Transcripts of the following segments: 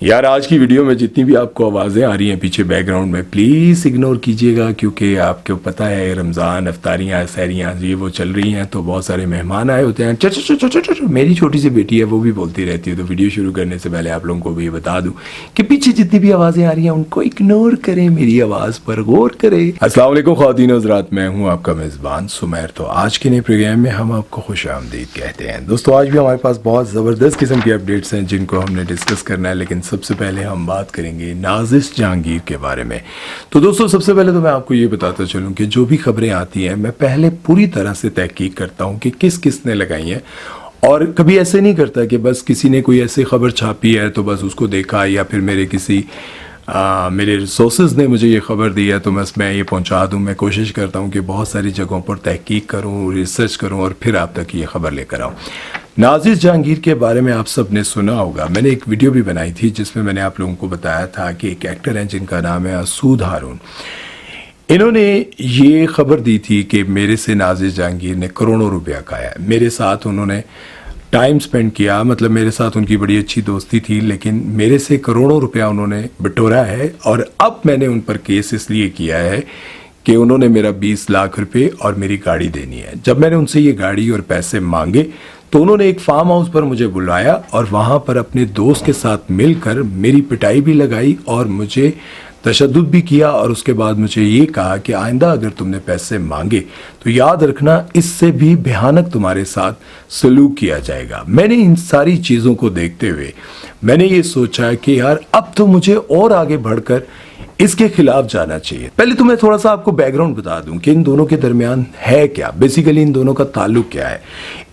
यार आज की वीडियो में जितनी भी आपको आवाज़ें आ रही हैं पीछे बैकग्राउंड में प्लीज़ इग्नोर कीजिएगा, क्योंकि आपको पता है रमज़ान अफ्तारियाँ सहरियाँ ये वो चल रही हैं, तो बहुत सारे मेहमान आए होते हैं। च मेरी छोटी सी बेटी है, वो भी बोलती रहती है। तो वीडियो शुरू करने से पहले आप लोगों को भी बता दूं कि पीछे जितनी भी आवाज़ें आ रही हैं उनको इग्नोर करें, मेरी आवाज़ पर गौर करें। अस्सलाम वालेकुम ख़वातीन हज़रात, मैं हूँ आपका मेज़बान सुमैर। तो आज के नए प्रोग्राम में हम आपको खुश आमदीद कहते हैं। दोस्तों आज भी हमारे पास बहुत ज़बरदस्त किस्म की अपडेट्स हैं जिनको हमने डिस्कस करना है, लेकिन सबसे पहले हम बात करेंगे नाजिश जहांगीर के बारे में। तो दोस्तों सबसे पहले तो मैं आपको ये बताता चलूं कि जो भी खबरें आती हैं मैं पहले पूरी तरह से तहकीक करता हूं कि किसने लगाई हैं, और कभी ऐसे नहीं करता कि बस किसी ने कोई ऐसी खबर छापी है तो बस उसको देखा, या फिर मेरे रिसोर्सेज ने मुझे ये खबर दी है तो बस मैं ये पहुंचा दूं। मैं कोशिश करता हूं कि बहुत सारी जगहों पर तहकीक करूं, रिसर्च करूं और फिर आप तक ये खबर लेकर आऊं। नाजिश जहांगीर के बारे में आप सब ने सुना होगा, मैंने एक वीडियो भी बनाई थी जिसमें मैंने आप लोगों को बताया था कि एक एक्टर हैं जिनका नाम है असूद हारून। इन्होंने ये खबर दी थी कि मेरे से नाजिश जहांगीर ने करोड़ों रुपया खाया। मेरे साथ उन्होंने टाइम स्पेंड किया, मतलब मेरे साथ उनकी बड़ी अच्छी दोस्ती थी, लेकिन मेरे से करोड़ों रुपया उन्होंने बटोरा है। और अब मैंने उन पर केस इसलिए किया है कि उन्होंने मेरा 20 लाख रुपए और मेरी गाड़ी देनी है। जब मैंने उनसे ये गाड़ी और पैसे मांगे तो उन्होंने एक फार्म हाउस पर मुझे बुलाया और वहाँ पर अपने दोस्त के साथ मिलकर मेरी पिटाई भी लगाई और मुझे तशद्दुद भी किया। और उसके बाद मुझे ये कहा कि आइंदा अगर तुमने पैसे मांगे तो याद रखना इससे भी भयानक तुम्हारे साथ सलूक किया जाएगा। मैंने इन सारी चीज़ों को देखते हुए मैंने ये सोचा कि यार अब तो मुझे और आगे बढ़कर इसके खिलाफ जाना चाहिए। पहले तो मैं थोड़ा सा आपको बैकग्राउंड बता दूं कि इन दोनों के दरमियान है क्या, बेसिकली इन दोनों का ताल्लुक क्या है।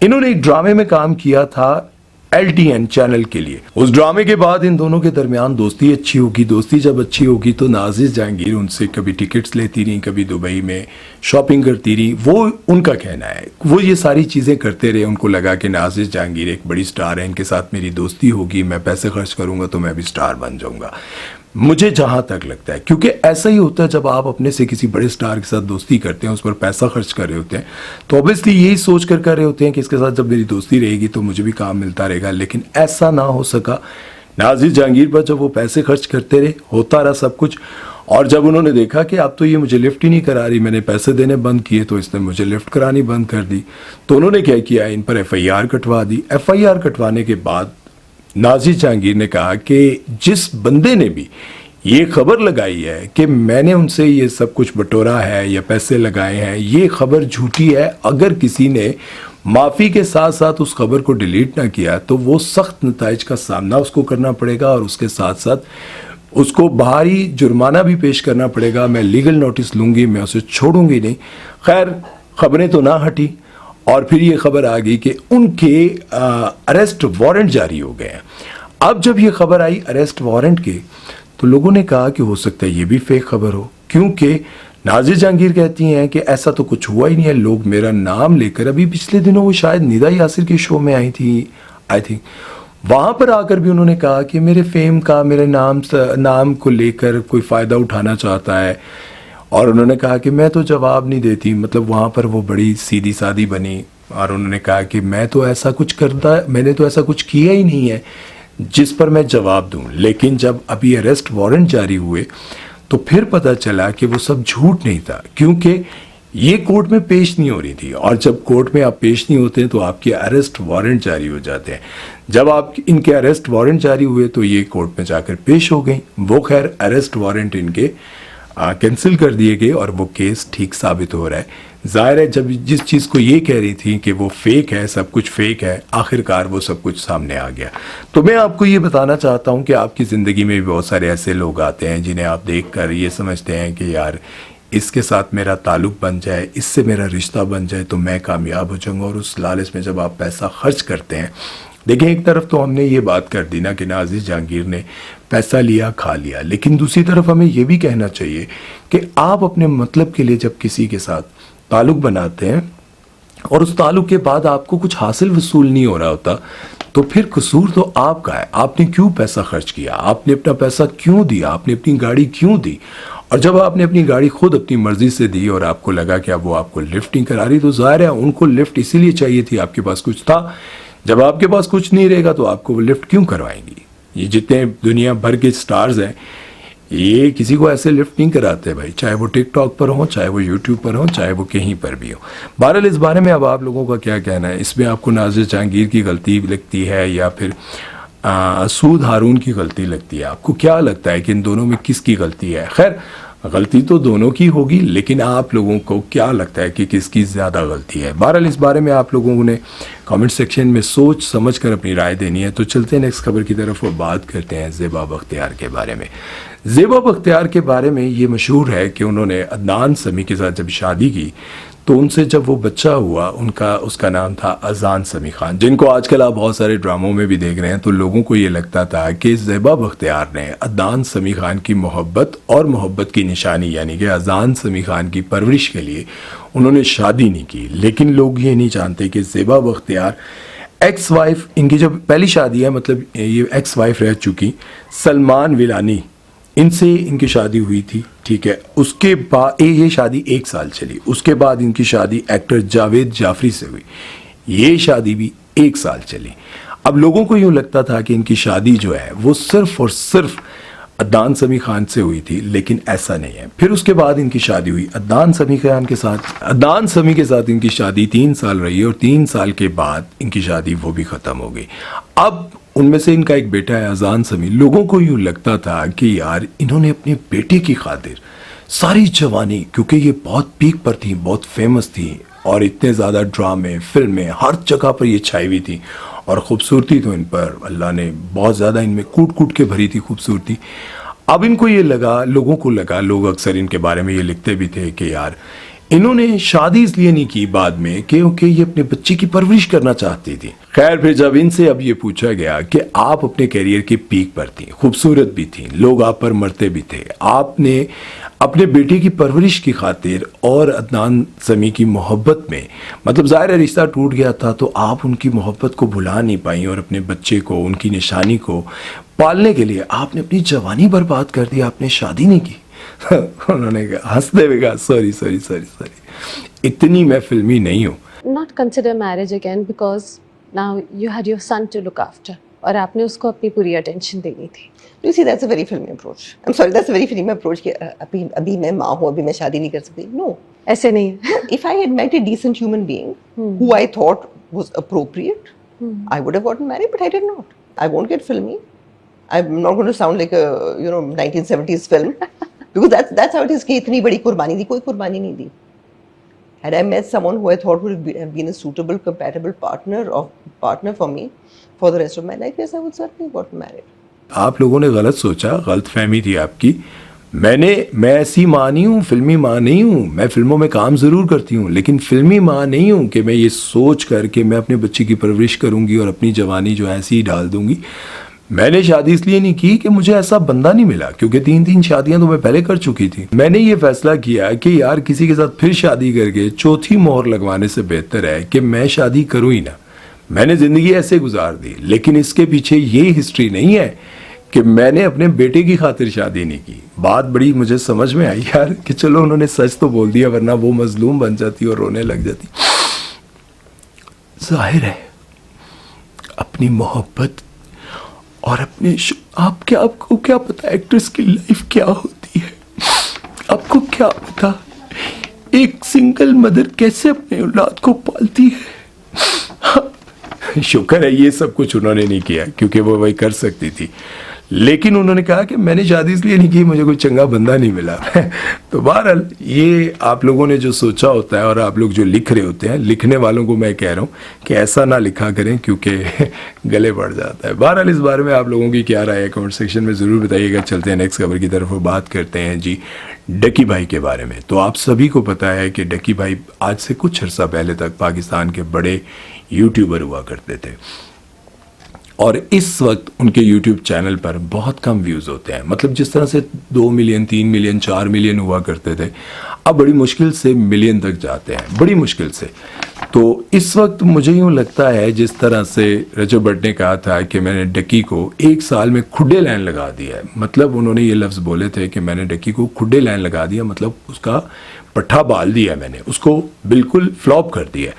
इन्होंने एक ड्रामे में काम किया था LTN चैनल के लिए। उस ड्रामे के बाद इन दोनों के दरमियान दोस्ती अच्छी होगी। दोस्ती जब अच्छी होगी तो नाजिश जहांगीर उनसे कभी टिकट्स लेती रही, कभी दुबई में शॉपिंग करती रही। वो उनका कहना है, वो ये सारी चीज़ें करते रहे। उनको लगा कि नाजिश जहांगीर एक बड़ी स्टार है, इनके साथ मेरी दोस्ती होगी, मैं पैसे खर्च करूंगा तो मैं भी स्टार बन जाऊंगा। मुझे जहां तक लगता है, क्योंकि ऐसा ही होता है जब आप अपने से किसी बड़े स्टार के साथ दोस्ती करते हैं, उस पर पैसा खर्च कर रहे होते हैं, तो ऑब्वियसली यही सोच कर रहे होते हैं कि इसके साथ जब मेरी दोस्ती रहेगी तो मुझे भी काम मिलता रहेगा। लेकिन ऐसा ना हो सका। नाजिश जहांगीर पर जब वो पैसे खर्च करते रहे, होता रहा सब कुछ। और जब उन्होंने देखा कि अब तो ये मुझे लिफ्ट ही नहीं करा रही, मैंने पैसे देने बंद किए तो इसने मुझे लिफ्ट करानी बंद कर दी, तो उन्होंने क्या किया, इन पर FIR कटवा दी। FIR कटवाने के बाद नाजिश जहांगीर ने कहा कि जिस बंदे ने भी ये खबर लगाई है कि मैंने उनसे ये सब कुछ बटोरा है या पैसे लगाए हैं, ये खबर झूठी है। अगर किसी ने माफ़ी के साथ साथ उस खबर को डिलीट ना किया तो वो सख्त नताइज का सामना उसको करना पड़ेगा और उसके साथ साथ उसको भारी जुर्माना भी पेश करना पड़ेगा। मैं लीगल नोटिस लूँगी, मैं उसे छोड़ूंगी नहीं। खैर खबरें तो ना हटी और फिर ये खबर आ गई कि उनके अरेस्ट वारंट जारी हो गए हैं। अब जब ये खबर आई अरेस्ट वारंट के, तो लोगों ने कहा कि हो सकता है ये भी फेक खबर हो, क्योंकि नाजिश जहांगीर कहती हैं कि ऐसा तो कुछ हुआ ही नहीं है। लोग मेरा नाम लेकर, अभी पिछले दिनों वो शायद निदा यासिर के शो में आई थी आई थिंक, वहाँ पर आकर भी उन्होंने कहा कि मेरे फेम का, मेरे नाम को लेकर कोई फ़ायदा उठाना चाहता है। और उन्होंने कहा कि मैं तो जवाब नहीं देती, मतलब वहाँ पर वो बड़ी सीधी सादी बनी और उन्होंने कहा कि मैंने तो ऐसा कुछ किया ही नहीं है जिस पर मैं जवाब दूं। लेकिन जब अभी अरेस्ट वारंट जारी हुए तो फिर पता चला कि वो सब झूठ नहीं था, क्योंकि ये कोर्ट में पेश नहीं हो रही थी। और जब कोर्ट में आप पेश नहीं होते हैं तो आपके अरेस्ट वारंट जारी हो जाते हैं। जब आप इनके अरेस्ट वारंट जारी हुए तो ये कोर्ट में जाकर पेश हो गई। वो खैर अरेस्ट वारंट इनके कैंसिल कर दिए गए और वो केस ठीक साबित हो रहा है। जाहिर है जब जिस चीज़ को ये कह रही थी कि वो फेक है, सब कुछ फेक है, आखिरकार वो सब कुछ सामने आ गया। तो मैं आपको ये बताना चाहता हूँ कि आपकी ज़िंदगी में भी बहुत सारे ऐसे लोग आते हैं जिन्हें आप देखकर ये समझते हैं कि यार इसके साथ मेरा ताल्लुक़ बन जाए, इससे मेरा रिश्ता बन जाए तो मैं कामयाब हो जाऊँगा। और उस लालच में जब आप पैसा खर्च करते हैं, देखिए एक तरफ तो हमने ये बात कर दी ना कि नाजिश जहांगीर ने पैसा लिया, खा लिया, लेकिन दूसरी तरफ हमें ये भी कहना चाहिए कि आप अपने मतलब के लिए जब किसी के साथ ताल्लुक़ बनाते हैं और उस ताल्लुक़ के बाद आपको कुछ हासिल वसूल नहीं हो रहा होता, तो फिर कसूर तो आपका है। आपने क्यों पैसा खर्च किया, आपने अपना पैसा क्यों दिया, आपने अपनी गाड़ी क्यों दी। और जब आपने अपनी गाड़ी खुद अपनी मर्जी से दी और आपको लगा कि अब वो आपको लिफ्ट नहीं करा रही, तो जाहिर है उनको लिफ्ट इसीलिए चाहिए थी, आपके पास कुछ था। जब आपके पास कुछ नहीं रहेगा तो आपको वो लिफ्ट क्यों करवाएंगी। ये जितने दुनिया भर के स्टार्स हैं, ये किसी को ऐसे लिफ्ट नहीं कराते भाई, चाहे वो टिकटॉक पर हो, चाहे वो यूट्यूब पर हो, चाहे वो कहीं पर भी हो। बहरहाल इस बारे में अब आप लोगों का क्या कहना है? इसमें आपको नाज़िर जहांगीर की गलती लगती है या फिर सूद हारून की गलती लगती है? आपको क्या लगता है कि इन दोनों में किसकी गलती है? खैर, गलती तो दोनों की होगी, लेकिन आप लोगों को क्या लगता है कि किसकी ज़्यादा गलती है? बहरहाल इस बारे में आप लोगों ने कमेंट सेक्शन में सोच समझ कर अपनी राय देनी है। तो चलते हैं नेक्स्ट खबर की तरफ और बात करते हैं ज़ेबा बख्तियार के बारे में। ज़ेबा बख्तियार के बारे में ये मशहूर है कि उन्होंने अदनान समी के साथ जब शादी की तो उनसे जब वो बच्चा हुआ उसका नाम था अजान समी खान, जिनको आजकल आप बहुत सारे ड्रामों में भी देख रहे हैं। तो लोगों को ये लगता था कि ज़ेबा बख्तियार ने अदनान समी खान की मोहब्बत और मोहब्बत की निशानी यानी कि अजान समी खान की परवरिश के लिए उन्होंने शादी नहीं की। लेकिन लोग ये नहीं जानते कि ज़ेबा बख्तियार एक्स वाइफ, इनकी जब पहली शादी है, मतलब ये एक्स वाइफ रह चुकी सलमान विलानी, इनसे इनकी शादी हुई थी, ठीक है। उसके बाद ये शादी 1 साल चली। उसके बाद इनकी शादी एक्टर जावेद जाफरी से हुई, ये शादी भी 1 साल चली। अब लोगों को यूँ लगता था कि इनकी शादी जो है वो सिर्फ और सिर्फ अदनान समी खान से हुई थी, लेकिन ऐसा नहीं है। फिर उसके बाद इनकी शादी हुई अदनान समी खान के साथ। अदनान समी के साथ इनकी शादी 3 साल रही और 3 साल के बाद इनकी शादी वो भी ख़त्म हो गई। अब उनमें से इनका एक बेटा है अजान समी। लोगों को यूँ लगता था कि यार इन्होंने अपने बेटे की खातिर सारी जवानी, क्योंकि ये बहुत पीक पर थी, बहुत फेमस थी और इतने ज़्यादा ड्रामे, फिल्में, हर जगह पर ये छाई हुई थी और ख़ूबसूरती तो इन पर अल्लाह ने बहुत ज़्यादा इनमें कूट कूट के भरी थी खूबसूरती। अब इनको ये लगा, लोगों को लगा, लोग अक्सर इनके बारे में ये लिखते भी थे कि यार इन्होंने शादी इसलिए नहीं की बाद में क्योंकि ये अपने बच्चे की परवरिश करना चाहती थी। खैर, फिर जब इनसे अब ये पूछा गया कि आप अपने करियर की पीक पर थी, खूबसूरत भी थी, लोग आप पर मरते भी थे, आपने अपने बेटे की परवरिश की खातिर और अदनान समी की मोहब्बत में, मतलब ज़ाहिर है रिश्ता टूट गया था, तो आप उनकी मोहब्बत को भुला नहीं पाई और अपने बच्चे को, उनकी निशानी को पालने के लिए आपने अपनी जवानी बर्बाद कर दी, आपने शादी नहीं की। उन्होंने कहा, हंसते हुए कहा, सॉरी, इतनी मैं फिल्मी नहीं हूँ। Not consider marriage again because now you had your son to look after और आपने उसको अपनी पूरी attention देनी थी। You see, that's a very filmy approach. I'm sorry, that's a very filmy approach कि अभी मैं माँ हूँ, अभी मैं शादी नहीं कर सकती। No. ऐसे नहीं। If I had met a decent human being who I thought was appropriate, I would have gotten married, but I did not. I won't get filmy. I'm not going to sound like a 1970s film because that's how it is कि इतनी बड़ी कुर्बानी दी, कोई कुर्बानी नहीं दी। Had I met someone who I thought would have been a suitable, compatible partner for me for the rest of my life, yes, I would certainly have gotten married. आप लोगों ने गलत सोचा, गलत फहमी थी आपकी। मैं ऐसी माँ नहीं हूँ, फिल्मी माँ नहीं हूँ। मैं फिल्मों में काम ज़रूर करती हूँ, लेकिन फिल्मी माँ नहीं हूँ कि मैं ये सोच कर के मैं अपने बच्चे की परवरिश करूँगी और अपनी जवानी जो ऐसी ही डाल दूँगी। मैंने शादी इसलिए नहीं की कि मुझे ऐसा बंदा नहीं मिला, क्योंकि 3 शादियां तो मैं पहले कर चुकी थी। मैंने ये फैसला किया कि यार किसी के साथ फिर शादी करके चौथी मोहर लगवाने से बेहतर है कि मैं शादी करूँ ही ना। मैंने ज़िंदगी ऐसे गुजार दी, लेकिन इसके पीछे ये हिस्ट्री नहीं है कि मैंने अपने बेटे की खातिर शादी नहीं की। बात बड़ी मुझे समझ में आई यार कि चलो उन्होंने सच तो बोल दिया, वरना वो मजलूम बन जाती और रोने लग जाती। जाहिर है अपनी मोहब्बत और अपने आपको क्या पता एक्ट्रेस की लाइफ क्या होती है? आपको क्या पता एक सिंगल मदर कैसे अपने औलाद को पालती है? शुक्र है ये सब कुछ उन्होंने नहीं किया, क्योंकि वो वही कर सकती थी। लेकिन उन्होंने कहा कि मैंने शादी इसलिए नहीं की, मुझे कोई चंगा बंदा नहीं मिला। तो बहरहाल ये आप लोगों ने जो सोचा होता है और आप लोग जो लिख रहे होते हैं, लिखने वालों को मैं कह रहा हूँ कि ऐसा ना लिखा करें, क्योंकि गले बढ़ जाता है। बहरहाल इस बारे में आप लोगों की क्या राय है कमेंट सेक्शन में ज़रूर बताइएगा। चलते हैं नेक्स्ट खबर की तरफ और बात करते हैं जी डकी भाई के बारे में। तो आप सभी को पता है कि डकी भाई आज से कुछ अर्सा पहले तक पाकिस्तान के बड़े यूट्यूबर हुआ करते थे और इस वक्त उनके यूट्यूब चैनल पर बहुत कम व्यूज़ होते हैं। मतलब जिस तरह से 2 मिलियन, 3 मिलियन, 4 मिलियन हुआ करते थे, अब बड़ी मुश्किल से मिलियन तक जाते हैं, बड़ी मुश्किल से। तो इस वक्त मुझे यूँ लगता है जिस तरह से रजब भट्ट ने कहा था कि मैंने डकी को 1 साल में खुडे लाइन लगा दिया है, मतलब उन्होंने ये लफ्ज़ बोले थे कि मैंने डकी को खुडे लाइन लगा दिया, मतलब उसका पट्ठा बाल दिया, मैंने उसको बिल्कुल फ्लॉप कर दिया।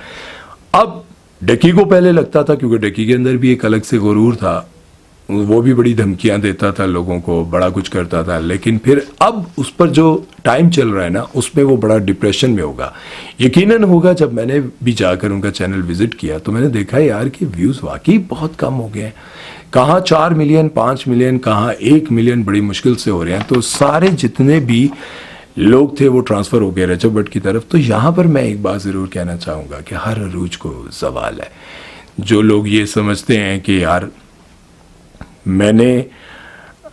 अब डकी को पहले लगता था, क्योंकि डकी के अंदर भी एक अलग से गुरूर था, वो भी बड़ी धमकियां देता था लोगों को, बड़ा कुछ करता था, लेकिन फिर अब उस पर जो टाइम चल रहा है ना, उसमें वो बड़ा डिप्रेशन में होगा। यकीनन होगा, जब मैंने भी जाकर उनका चैनल विजिट किया तो मैंने देखा यार कि व्यूज़ वाकई बहुत कम हो गए हैं। कहाँ 4 मिलियन, 5 मिलियन, कहाँ 1 मिलियन बड़ी मुश्किल से हो रहे हैं। तो सारे जितने भी लोग थे वो ट्रांसफ़र हो गए रजब भट्ट की तरफ। तो यहाँ पर मैं एक बात ज़रूर कहना चाहूँगा कि हर अरूज को ज़वाल है। जो लोग ये समझते हैं कि यार मैंने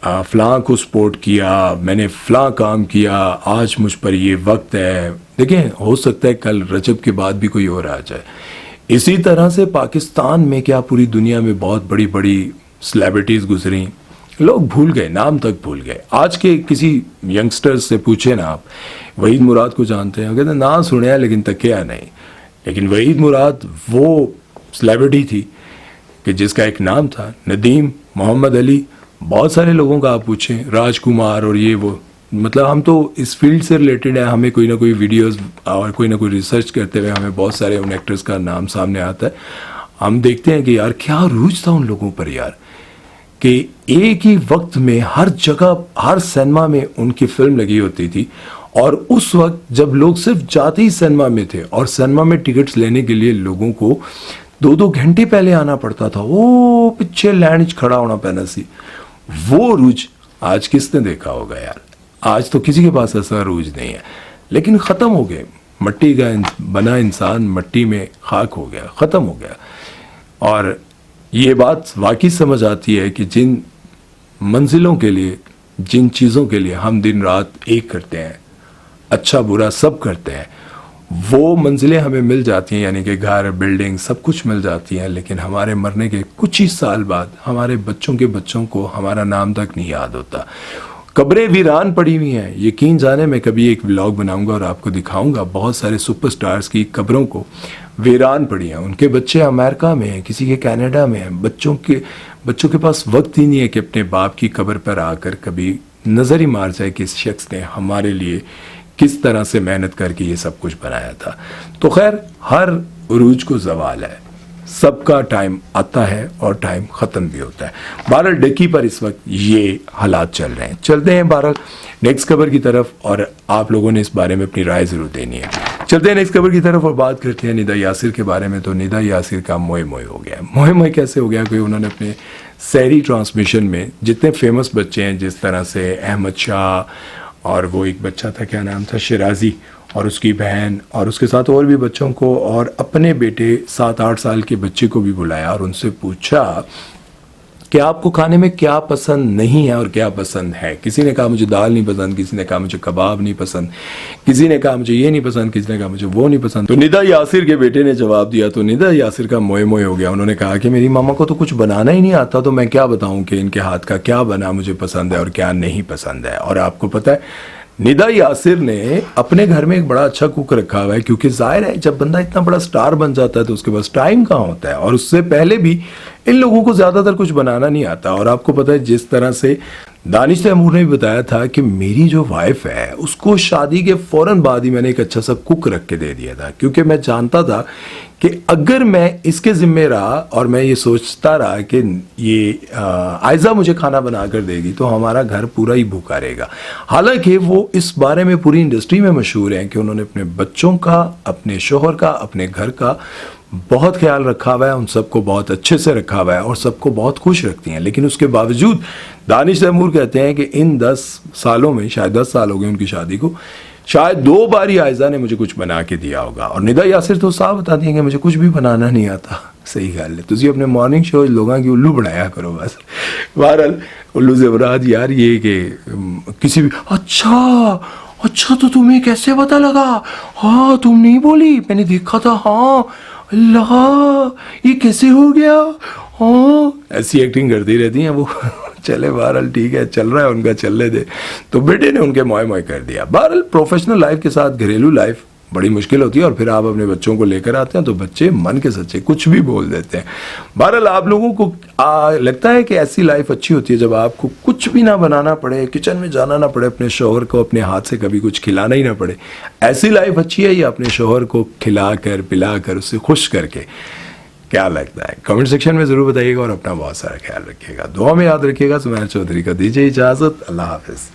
फ़लाँ को सपोर्ट किया, मैंने फ़लाँ काम किया, आज मुझ पर ये वक्त है। देखें, हो सकता है कल रजब के बाद भी कोई और आ जाए। इसी तरह से पाकिस्तान में क्या पूरी दुनिया में बहुत बड़ी बड़ी सेलिब्रिटीज़ गुजरी, लोग भूल गए, नाम तक भूल गए। आज के किसी यंगस्टर्स से पूछे ना आप, वहीद मुराद को जानते हैं? कहते ना सुने लेकिन तकिया नहीं। लेकिन वहीद मुराद वो सेलिब्रिटी थी कि जिसका एक नाम था, नदीम, मोहम्मद अली, बहुत सारे लोगों का आप पूछें, राजकुमार और ये वो। मतलब हम तो इस फील्ड से रिलेटेड है, हमें कोई ना कोई वीडियोस और कोई ना कोई रिसर्च करते हुए हमें बहुत सारे उन एक्टर्स का नाम सामने आता है। हम देखते हैं कि यार क्या रूज था उन लोगों पर यार, कि एक ही वक्त में हर जगह, हर सिनेमा में उनकी फिल्म लगी होती थी। और उस वक्त जब लोग सिर्फ जाते ही सिनेमा में थे और सिनेमा में टिकट्स लेने के लिए लोगों को 2-2 घंटे पहले आना पड़ता था, वो पीछे लाइन खड़ा होना पैना सी। वो रूज आज किसने देखा होगा यार? आज तो किसी के पास ऐसा रूज नहीं है। लेकिन ख़त्म हो गए, मट्टी का बना इंसान मट्टी में खाक हो गया, ख़त्म हो गया। और ये बात वाकई समझ आती है कि जिन मंजिलों के लिए, जिन चीज़ों के लिए हम दिन रात एक करते हैं, अच्छा बुरा सब करते हैं, वो मंजिलें हमें मिल जाती हैं, यानी कि घर, बिल्डिंग, सब कुछ मिल जाती हैं। लेकिन हमारे मरने के कुछ ही साल बाद हमारे बच्चों के बच्चों को हमारा नाम तक नहीं याद होता। कब्रें वीरान पड़ी हुई हैं। यकीन जाने, मैं कभी एक व्लॉग बनाऊंगा और आपको दिखाऊंगा बहुत सारे सुपरस्टार्स की कब्रों को, वीरान पड़ी हैं। उनके बच्चे अमेरिका में हैं, किसी के कनाडा में हैं। बच्चों के पास वक्त ही नहीं है कि अपने बाप की कब्र पर आकर कभी नज़र ही मार जाए कि इस शख्स ने हमारे लिए किस तरह से मेहनत करके ये सब कुछ बनाया था। तो खैर, हर उरूज को ज़वाल है, सबका टाइम आता है और टाइम ख़त्म भी होता है। बहरहाल डकी पर इस वक्त ये हालात चल रहे हैं। चलते हैं बहरहाल नेक्स्ट खबर की तरफ, और आप लोगों ने इस बारे में अपनी राय ज़रूर देनी है। चलते हैं नेक्स्ट खबर की तरफ और बात करते हैं निदा यासिर के बारे में। तो निदा यासिर का मोए मोए हो गया। मोए मोए कैसे हो गया? कि उन्होंने अपने सहरी ट्रांसमिशन में जितने फेमस बच्चे हैं, जिस तरह से अहमद शाह और वो एक बच्चा था, क्या नाम था, शिराजी, और उसकी बहन, और उसके साथ और भी बच्चों को, और अपने बेटे 7-8 साल के बच्चे को भी बुलाया और उनसे पूछा कि आपको खाने में क्या पसंद नहीं है और क्या पसंद है। किसी ने कहा मुझे दाल नहीं पसंद, किसी ने कहा मुझे कबाब नहीं पसंद, किसी ने कहा मुझे ये नहीं पसंद, किसी ने कहा मुझे वो नहीं पसंद। तो निदा यासिर के बेटे ने जवाब दिया, तो निदा यासिर का मोए मोए हो गया। उन्होंने कहा कि मेरी मामा को तो कुछ बनाना ही नहीं आता, तो मैं क्या बताऊं कि इनके हाथ का क्या बना मुझे पसंद है और क्या नहीं पसंद है। और आपको पता है, निदा यासिर ने अपने घर में एक बड़ा अच्छा कुक रखा हुआ है, क्योंकि जाहिर है जब बंदा इतना बड़ा स्टार बन जाता है तो उसके पास टाइम कहाँ होता है। और उससे पहले भी इन लोगों को ज़्यादातर कुछ बनाना नहीं आता। और आपको पता है, जिस तरह से दानिश तैमूर ने भी बताया था कि मेरी जो वाइफ है उसको शादी के फ़ौरन बाद ही मैंने एक अच्छा सा कुक रख के दे दिया था, क्योंकि मैं जानता था कि अगर मैं इसके ज़िम्मे रहा और मैं ये सोचता रहा कि ये आयज़ा मुझे खाना बना कर देगी तो हमारा घर पूरा ही भूखा रहेगा। हालांकि वो इस बारे में पूरी इंडस्ट्री में मशहूर हैं कि उन्होंने अपने बच्चों का, अपने शोहर का, अपने घर का बहुत ख्याल रखा हुआ है, उन सबको बहुत अच्छे से रखा हुआ है और सबको बहुत खुश रखती हैं। लेकिन उसके बावजूद दानिश तैमूर कहते हैं कि इन 10 सालों में, शायद 10 साल हो गए उनकी शादी को, शायद 2 बार ही आयज़ा ने मुझे कुछ बना के दिया होगा। और निदा यासिर तो साफ बताती हैं कि मुझे कुछ भी बनाना नहीं आता। सही गल है, तुझे अपने मॉर्निंग शो लोगों की उल्लू बनाया करो बस। बहरहाल उल्लू ज़ेवरात यार, ये कि किसी भी अच्छा तो तुम्हें कैसे पता लगा? हाँ तुम नहीं बोली, मैंने देखा था। हाँ अल्लाह, ये कैसे हो गया? हाँ, ऐसी एक्टिंग करती रहती हैं वो। चले बहरहाल ठीक है, चल रहा है उनका, चलने दे। तो बेटे ने उनके मोए मोए कर दिया। बहरहाल प्रोफेशनल लाइफ के साथ घरेलू लाइफ बड़ी मुश्किल होती है, और फिर आप अपने बच्चों को लेकर आते हैं तो बच्चे मन के सच्चे कुछ भी बोल देते हैं। बहरहाल आप लोगों को लगता है कि ऐसी लाइफ अच्छी होती है जब आपको कुछ भी ना बनाना पड़े, किचन में जाना ना पड़े, अपने शौहर को अपने हाथ से कभी कुछ खिलाना ही ना पड़े। ऐसी लाइफ अच्छी है या अपने शौहर को खिला कर, पिला कर, उसे खुश करके क्या लगता है कमेंट सेक्शन में जरूर बताइएगा और अपना बहुत सारा ख्याल रखिएगा, दुआ में याद रखिएगा। सुमैर चौधरी को दीजिए इजाजत, अल्लाह हाफिज।